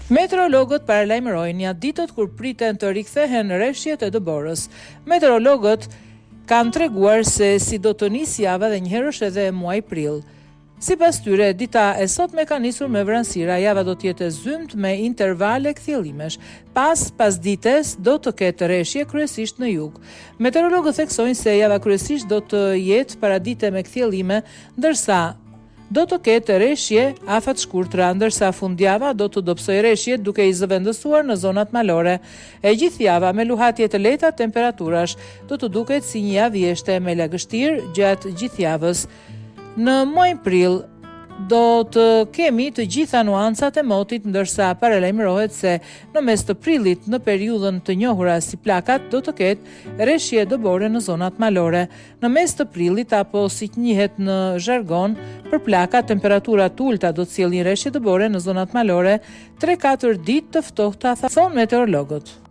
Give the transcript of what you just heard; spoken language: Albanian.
Meteorologët paralajmërojnë ja ditët kur priten të rikthehen rreshjet e dëborës. Meteorologët kanë treguar se si do të nisë java dhe njëherësh edhe muaj prill. Sipas tyre, dita e sotme ka nisur me vranësira, java do të jetë e zymt me intervale kthjellimesh. Pas dites do të ketë rreshje kryesisht në jug. Meteorologët theksojnë se java kryesisht do të jetë paradite me kthjellime, ndërsa do të ketë rreshje afat shkurtra, ndërsa fundjava do të dobësojë rreshjet duke i zëvendësuar në zonat malore. E gjithë java me luhatje të lehta temperaturash do të duket si një javë jeshte me lagështirë gjatë gjithë javës. Në muajin prill do të kemi të gjitha nuancat e motit, ndërsa paralajmërohet se në mes të prillit në periudhën të njohura si plakat do të ketë rreshje dëbore në zonat malore. Në mes të prillit, apo si njihet në zhargon, për plakat temperatura të ulta do të sjellin rreshje dëbore në zonat malore 3-4 ditë të ftohta, thonë meteorologët.